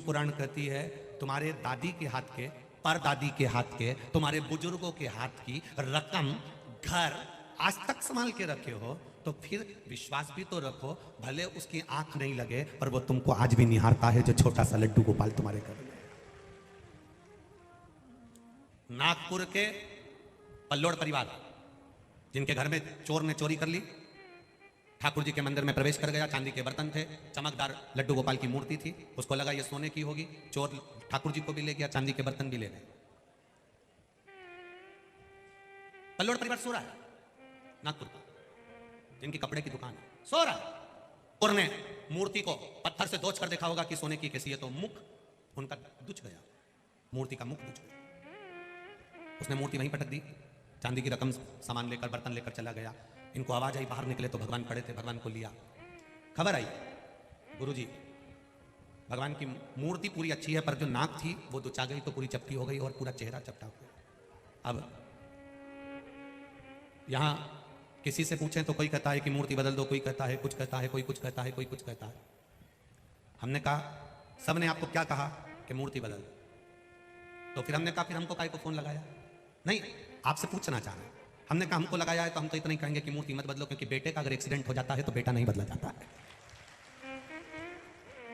पुराण कहती है तुम्हारे दादी के हाथ के, परदादी के हाथ के, तुम्हारे बुजुर्गों के हाथ की रकम घर आज तक संभाल के रखे हो, तो फिर विश्वास भी तो रखो, भले उसकी आंख नहीं लगे पर वो तुमको आज भी निहारता है, जो छोटा सा लड्डू गोपाल तुम्हारे घर में। नागपुर के पल्लोड़ परिवार, जिनके घर में चोर ने चोरी कर ली, ठाकुर जी के मंदिर में प्रवेश कर गया, चांदी के बर्तन थे, चमकदार लड्डू गोपाल की मूर्ति थी, उसको लगा ये सोने की होगी, चोर ठाकुर जी को भी ले गया, चांदी के बर्तन भी ले गए। पल्लोड़ परिवार सो रहा है नागपुर का, जिनकी कपड़े की दुकान है, सो रहा है। चोर ने मूर्ति को पत्थर से दोच कर देखा होगा कि सोने की कैसी है, तो मुख उनका दुच गया, मूर्ति का मुख दुच गया। उसने मूर्ति वहीं पटक दी, चांदी की रकम सामान लेकर बर्तन लेकर चला गया। इनको आवाज आई, बाहर निकले तो भगवान खड़े थे, भगवान को लिया। खबर आई गुरुजी भगवान की मूर्ति पूरी अच्छी है पर जो नाक थी वो दुचा गई, तो पूरी चपटी हो गई और पूरा चेहरा चपटा हो गया। अब यहां किसी से पूछें तो कोई कहता है कि मूर्ति बदल दो, कोई कहता है कुछ कहता है, कोई कुछ कहता है, कोई कुछ कहता है। हमने कहा सबने आपको क्या कहा कि मूर्ति बदल, तो फिर हमने कहा फिर हमको काहे को फोन लगाया? नहीं, आपसे पूछना चाह रहे हैं। हमने कहा हमको लगाया है तो हम तो इतना ही कहेंगे कि मूर्ति मत बदलो, क्योंकि बेटे का अगर एक्सीडेंट हो जाता है तो बेटा नहीं बदला जाता है।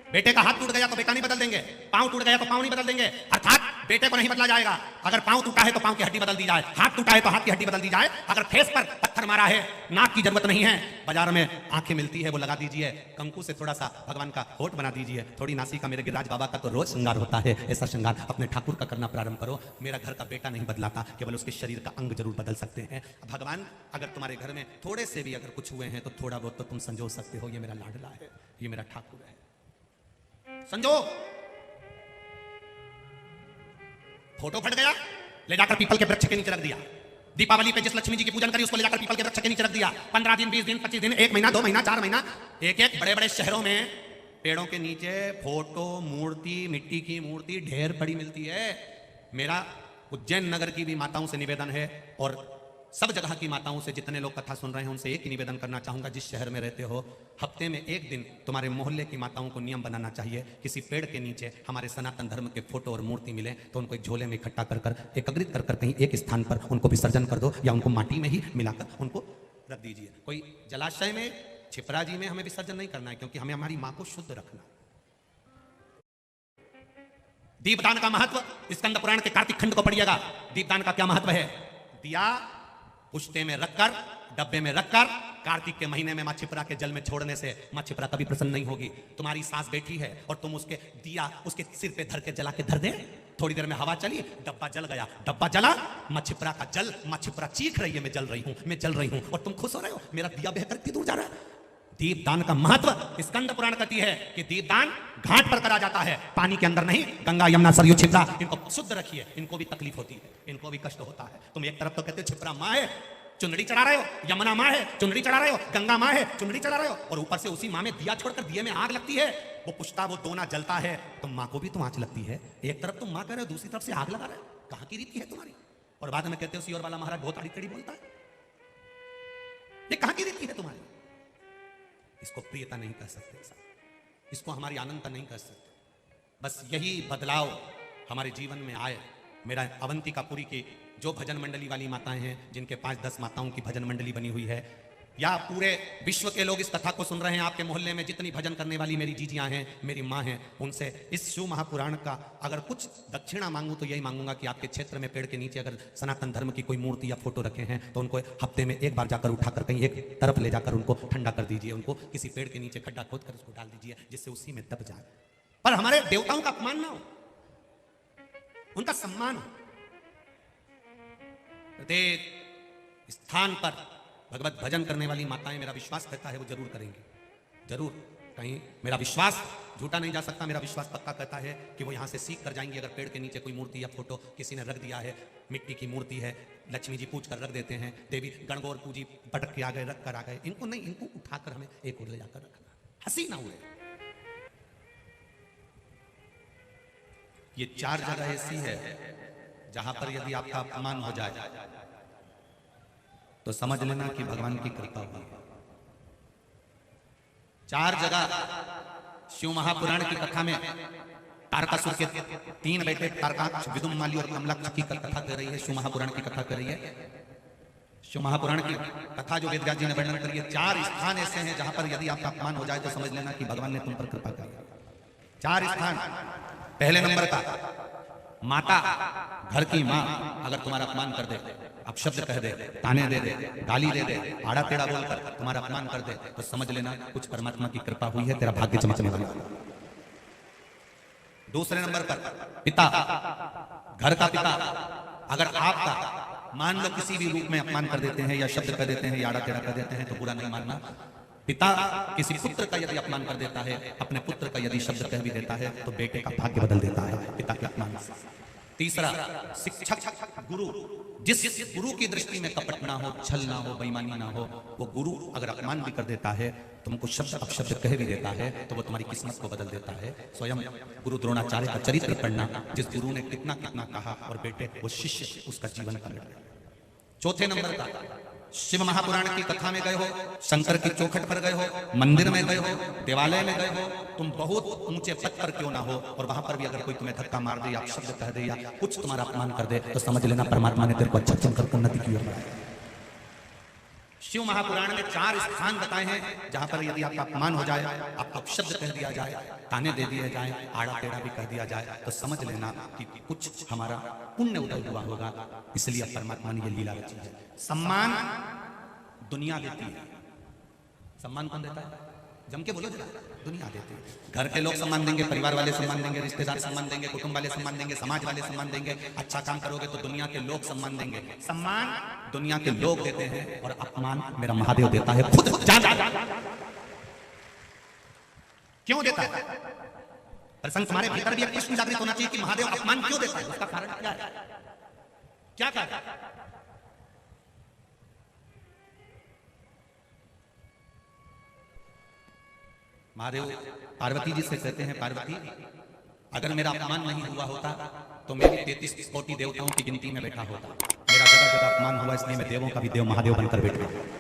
बेटे का हाथ टूट गया तो बेटा नहीं बदल देंगे, पांव टूट गया तो पांव नहीं बदल देंगे, अर्थात बेटे को नहीं बदला जाएगा। अगर पांव टूटा है तो पांव की हड्डी बदल दी जाए, हाथ टूटा है तो हाथ की हड्डी बदल दी जाए। अगर फेस पर पत्थर मारा है, नाक की जरूरत नहीं है, बाजार में आंखें मिलती है वो लगा दीजिए, कंकु से थोड़ा सा भगवान का होठ बना दीजिए, थोड़ी नासिका, मेरे गिरिराज बाबा का तो रोज श्रृंगार होता है, ऐसा श्रृंगार अपने ठाकुर का करना प्रारंभ करो। मेरा घर का बेटा नहीं बदलाता, केवल उसके शरीर का अंग जरूर बदल सकते हैं। भगवान अगर तुम्हारे घर में थोड़े से भी अगर कुछ हुए हैं तो थोड़ा बहुत तो तुम संजो सकते हो, ये मेरा लाडला है, ये मेरा ठाकुर है, संजो। फोटो फट गया, ले जाकर पीपल के वृक्ष के नीचे रख दिया। दीपावली पे जिस लक्ष्मी जी की पूजन करी उसको ले जाकर पीपल के वृक्ष के नीचे रख दिया। 15 दिन, 20 दिन, 25 दिन, 1 महीना, 2 महीना, 4 महीना, एक बड़े बड़े शहरों में पेड़ों के नीचे फोटो, मूर्ति, मिट्टी की मूर्ति ढेर पड़ी मिलती है। मेरा उज्जैन नगर की भी माताओं से निवेदन है और सब जगह की माताओं से, जितने लोग कथा सुन रहे हैं उनसे एक ही निवेदन करना चाहूंगा, जिस शहर में रहते हो, हफ्ते में एक दिन तुम्हारे मोहल्ले की माताओं को नियम बनाना चाहिए, किसी पेड़ के नीचे हमारे सनातन धर्म के फोटो और मूर्ति मिले तो उनको एक झोले में इकट्ठा कर कर एकत्रित कर कर कहीं एक स्थान पर उनको विसर्जन कर दो, या उनको माटी में ही मिलाकर उनको रख दीजिए। कोई जलाशय में, छिपरा जी में हमें विसर्जन नहीं करना है, क्योंकि हमें हमारी माँ को शुद्ध रखना। दीपदान का महत्व स्कंद पुराण के कार्तिक खंड को पढ़िएगा। दीपदान का क्या महत्व है? दिया पुश्ते में रखकर, डब्बे में रखकर, कार्तिक के महीने में मां छिपरा के जल में छोड़ने से मां छिपरा कभी प्रसन्न नहीं होगी। तुम्हारी सास बैठी है और तुम उसके दिया उसके सिर पे धर के जला के धर दे, थोड़ी देर में हवा चली, डब्बा जल गया, डब्बा जला, मां छिपरा का जल, मां छिपरा चीख रही है मैं जल रही हूं, मैं जल रही हूं, और तुम खुश हो रहे हो, मेरा दिया बहकर इतनी दूर जा रहा है। दीपदान का महत्व स्कंद पुराण कहती है कि दीपदान घाट पर करा जाता है, पानी के अंदर नहीं। गंगा, यमुना, सरयू, छिपरा, इनको शुद्ध रखिए, इनको भी तकलीफ होती है, इनको भी कष्ट होता है। तुम एक तरफ तो कहते हो छिपरा माँ है, चुनरी चढ़ा रहे हो, यमुना माँ है, चुनरी चढ़ा रहे हो, गंगा माँ है, चुनरी चढ़ा रहे हो, और ऊपर से उसी माँ में दिया छोड़कर दिए में आग लगती है, वो पुछता, वो दोना जलता है, तो माँ को भी तो आंच लगती है। एक तरफ तुम माँ कह रहे हो, दूसरी तरफ से आग लगा रहे हो, कहाँ की रीति है तुम्हारी? और बाद में कहते हो सियोर वाला महाराज बहुत आड़ी बोलता है, ये कहाँ की रीति है तुम्हारी? इसको प्रियता नहीं कह सकते, इसको हमारी आनंदता नहीं कह सकते। बस यही बदलाव हमारे जीवन में आए। मेरा अवंतिकापुरी की जो भजन मंडली वाली माताएं हैं, जिनके 5-10 माताओं की भजन मंडली बनी हुई है, या पूरे विश्व के लोग इस कथा को सुन रहे हैं, आपके मोहल्ले में जितनी भजन करने वाली मेरी जीजियां हैं, मेरी माँ हैं, उनसे इस शिव महापुराण का अगर कुछ दक्षिणा मांगू तो यही मांगूंगा कि आपके क्षेत्र में पेड़ के नीचे अगर सनातन धर्म की कोई मूर्ति या फोटो रखे हैं तो उनको हफ्ते में एक बार जाकर उठाकर कहीं एक तरफ ले जाकर उनको ठंडा कर दीजिए, उनको किसी पेड़ के नीचे खड्डा खोद कर उसको डाल दीजिए, जिससे उसी में दब जाए। पर हमारे देवताओं का अपमान ना हो, उनका सम्मान हो। प्रत्येक स्थान पर भगवत भजन करने वाली माताएं, मेरा विश्वास कहता है वो जरूर करेंगी, जरूर। कहीं मेरा विश्वास झूठा नहीं जा सकता, मेरा विश्वास पक्का कहता है कि वो यहाँ से सीख कर जाएंगी। अगर पेड़ के नीचे कोई मूर्ति या फोटो किसी ने रख दिया है, मिट्टी की मूर्ति है, लक्ष्मी जी पूछ कर रख देते हैं, देवी गणगौर पूजी पटक के आ गए, रख कर आ गए, इनको नहीं, इनको उठाकर हमें एक और ले जाकर रखना, हंसी ना हुए। ये 4 जगह ऐसी है जहां पर यदि आपका अपमान हो जाए तो समझ लेना कि भगवान की कृपा हुई। 4 जगह शिव महापुराण की कथा में तारकासुर के 3 बेटे तारकाक्ष, विदुम्माली और कमलाक्ष की कथा कर रही है, शिव महापुराण की कथा कर रही है। शिव महापुराण की कथा जो वेदव्यास जी ने वर्णन करी है, 4 स्थान ऐसे हैं जहां पर यदि आपका अपमान हो जाए तो समझ लेना कि भगवान ने तुम पर कृपा करी। 4 स्थान। पहले नंबर का, माता, घर की माँ अगर तुम्हारा अपमान कर दे, अपशब्द कह दे, ताने दे दे, गाली दे दे, आड़ा टेढ़ा बोलकर तुम्हारा अपमान कर दे, तो समझ लेना कुछ परमात्मा की कृपा हुई है, तेरा भाग्य चमकने वाला। दूसरे नंबर पर पिता, घर का पिता अगर आपका मान लो किसी भी रूप में अपमान कर देते हैं या शब्द कह देते हैं या आड़ा टेढ़ा कर देते हैं तो बुरा नहीं मानना। पिता किसी पुत्र का यदि अपमान कर देता है, अपने पुत्र का यदि शब्द कह भी देता है तो बेटे का भाग्य बदल देता है पिता के अपमान से। तीसरा, शिक्षक, गुरु, जिस गुरु की दृष्टि में कपट ना हो, छल ना हो, बेईमानी ना हो, वो गुरु अगर अपमान भी कर देता है, तुमको शब्द अपशब्द कह भी देता है, तो वो तुम्हारी किस्मत को बदल देता है। स्वयं गुरु द्रोणाचार्य का चरित्र पढ़ना, जिस गुरु ने कितना कितना कहा और बेटे वो शिष्य उसका जीवन का निर्णय। चौथे नंबर का, शिव महापुराण की कथा में गए हो, शंकर की चौखट पर गए हो, मंदिर में गए हो, देवालय में गए हो, तुम बहुत ऊंचे पद पर क्यों ना हो और वहां पर भी अगर कोई तुम्हें धक्का मार दे या शब्द कह दे या कुछ तुम्हारा अपमान कर दे तो समझ लेना परमात्मा ने तेरे को अच्छा चुनकर उन्नति की ओर बढ़ाया। शिव महापुराण में 4 स्थान बताए हैं जहां पर यदि आपका अपमान हो जाए, आपका अपशब्द कह दिया जाए, ताने दे दिए जाए, आड़ा टेढ़ा भी कह दिया जाए, तो समझ लेना कि कुछ हमारा पुण्य उदय हुआ होगा, इसलिए परमात्मा ने ये लीला रची है। सम्मान दुनिया देती है। सम्मान कौन देता है? जम के बोलो जरा। दुनिया देती है। घर के लोग सम्मान देंगे, परिवार वाले सम्मान देंगे, रिश्तेदार सम्मान देंगे, कुटुंब वाले सम्मान देंगे, समाज वाले सम्मान देंगे। अच्छा काम करोगे तो दुनिया के लोग सम्मान देंगे। सम्मान दुनिया के लोग देते हैं और अपमान मेरा महादेव देता है खुद। क्यों देता है? प्रसंग तुम्हारे भीतर भी एक प्रश्न जागृत होना चाहिए कि महादेव अपमान क्यों देता है, उसका कारण क्या है? क्या कारण? महादेव पार्वती जी से कहते हैं, पार्वती अगर मेरा अपमान नहीं हुआ होता तो मैं भी 33 कोटि देवताओं की गिनती में बैठा होता। मेरा जगह जगह अपमान हुआ इसलिए मैं देवों का भी देव महादेव बनकर बैठा।